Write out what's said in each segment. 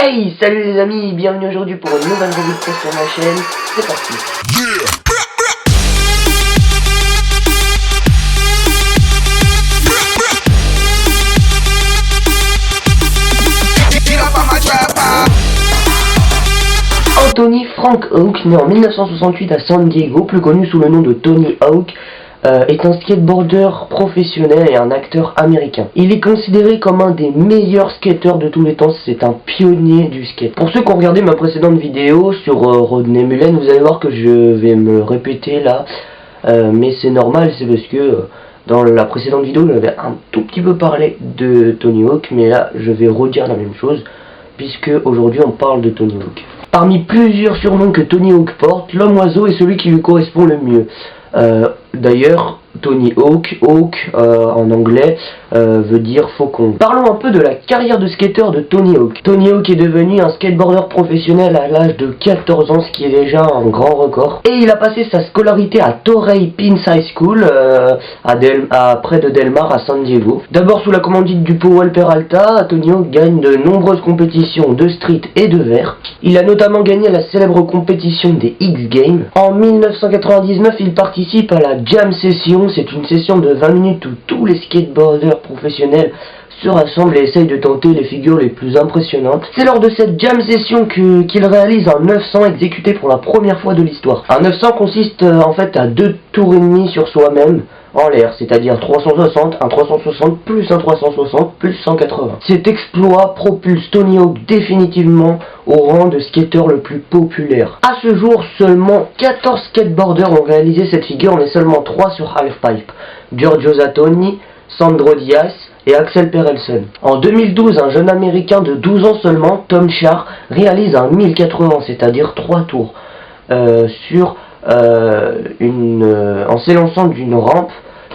Hey, salut les amis, bienvenue aujourd'hui pour une nouvelle revue de presse sur ma chaîne. C'est parti. Anthony Frank Hawk, né en 1968 à San Diego, plus connu sous le nom de Tony Hawk, est un skateboarder professionnel et un acteur américain. Il est considéré comme un des meilleurs skateurs de tous les temps, c'est un pionnier du skate. Pour ceux qui ont regardé ma précédente vidéo sur Rodney Mullen, vous allez voir que je vais me répéter là, mais c'est normal, c'est parce que dans la précédente vidéo j'avais un tout petit peu parlé de Tony Hawk, mais là je vais redire la même chose, puisque aujourd'hui on parle de Tony Hawk. Parmi plusieurs surnoms que Tony Hawk porte, l'homme oiseau est celui qui lui correspond le mieux. D'ailleurs, Tony Hawk, en anglais, veut dire faucon. Parlons un peu de la carrière de skateur de Tony Hawk. Tony Hawk est devenu un skateboarder professionnel à l'âge de 14 ans, ce qui est déjà un grand record. Et il a passé sa scolarité à Torrey Pines High School, près de Del Mar, à San Diego. D'abord sous la commandite du Powell Peralta, Tony Hawk gagne de nombreuses compétitions de street et de verre. Il a notamment gagné la célèbre compétition des X Games. En 1999, il participe à la Jam Session. C'est une session de 20 minutes où tous les skateboarders professionnels se rassemblent et essayent de tenter les figures les plus impressionnantes. C'est lors de cette jam session qu'il réalise un 900 exécuté pour la première fois de l'histoire. Un 900 consiste en fait à 2 tours et demi sur soi-même en l'air, c'est-à-dire 360, un 360 plus un 360 plus 180. Cet exploit propulse Tony Hawk définitivement au rang de skateur le plus populaire. À ce jour, seulement 14 skateboarders ont réalisé cette figure, mais seulement 3 sur halfpipe. Giorgio Zatoni, Sandro Dias et Axel Perelsen. En 2012, un jeune américain de 12 ans seulement, Tom Shar, réalise un 1080, c'est-à-dire 3 tours, en s'élançant d'une rampe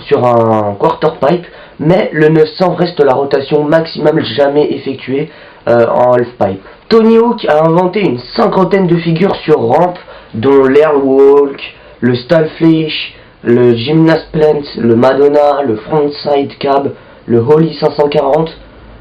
sur un quarter pipe, mais le 900 reste la rotation maximale jamais effectuée en half-pipe. Tony Hawk a inventé une 50aine de figures sur rampe, dont l'airwalk, le stallfish, le gymnast plant, le Madonna, le frontside cab, le Holly 540,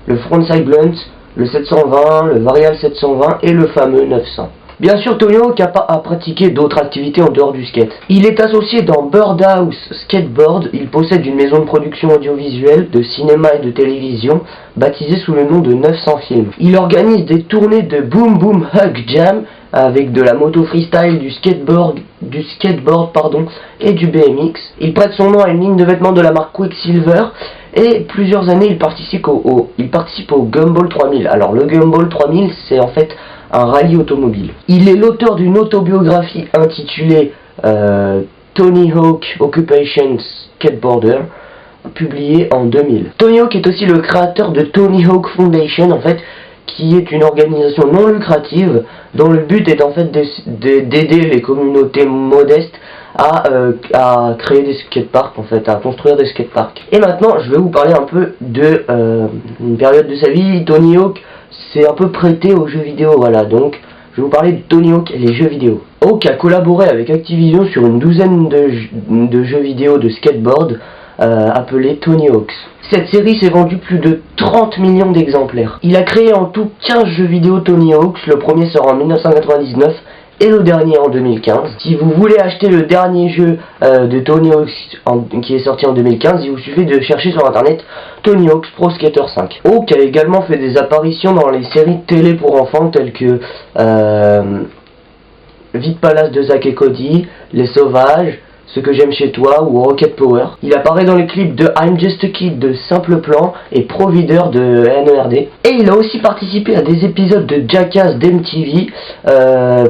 le frontside blunt, le 720, le varial 720 et le fameux 900. Bien sûr, Tony Hawk a pratiqué d'autres activités en dehors du skate. Il est associé dans Birdhouse Skateboard. Il possède une maison de production audiovisuelle, de cinéma et de télévision, baptisée sous le nom de 900 Films. Il organise des tournées de Boom Boom Hug Jam avec de la moto freestyle, du skateboard et du BMX. Il prête son nom à une ligne de vêtements de la marque Quicksilver. Et plusieurs années, il participe au Gumball 3000. Alors le Gumball 3000, c'est en fait un rallye automobile. Il est l'auteur d'une autobiographie intitulée Tony Hawk Occupation Skateboarder, publiée en 2000. Tony Hawk est aussi le créateur de Tony Hawk Foundation, en fait, qui est une organisation non lucrative dont le but est en fait d'aider les communautés modestes à créer des skateparks, en fait, à construire des skateparks. Et maintenant, je vais vous parler un peu de une période de sa vie. Tony Hawk s'est un peu prêté aux jeux vidéo, voilà, donc je vais vous parler de Tony Hawk et les jeux vidéo. Hawk a collaboré avec Activision sur une douzaine de jeux vidéo de skateboard appelés Tony Hawks. Cette série s'est vendue plus de 30 millions d'exemplaires. Il a créé en tout 15 jeux vidéo Tony Hawks, le premier sort en 1999 et le dernier en 2015. Si vous voulez acheter le dernier jeu de Tony Hawk qui est sorti en 2015, il vous suffit de chercher sur internet Tony Hawk's Pro Skater 5. Hawk a également fait des apparitions dans les séries télé pour enfants telles que Vite Palace de Zack et Cody, Les Sauvages, Ce que j'aime chez toi ou Rocket Power. Il apparaît dans les clips de I'm Just a Kid de Simple Plan et Provider de NERD. Et il a aussi participé à des épisodes de Jackass d'MTV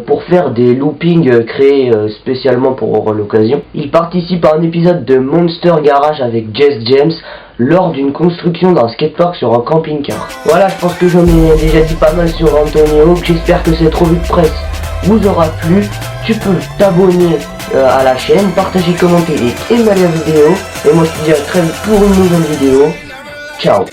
pour faire des loopings créés spécialement pour l'occasion. Il participe à un épisode de Monster Garage avec Jess James lors d'une construction d'un skatepark sur un camping-car. Voilà, je pense que j'en ai déjà dit pas mal sur Anthony Hawk. J'espère que cette revue de presse vous aura plu. Tu peux t'abonner à la chaîne, partager, commenter et aimer la vidéo. Et moi je te dis à très vite pour une nouvelle vidéo. Ciao.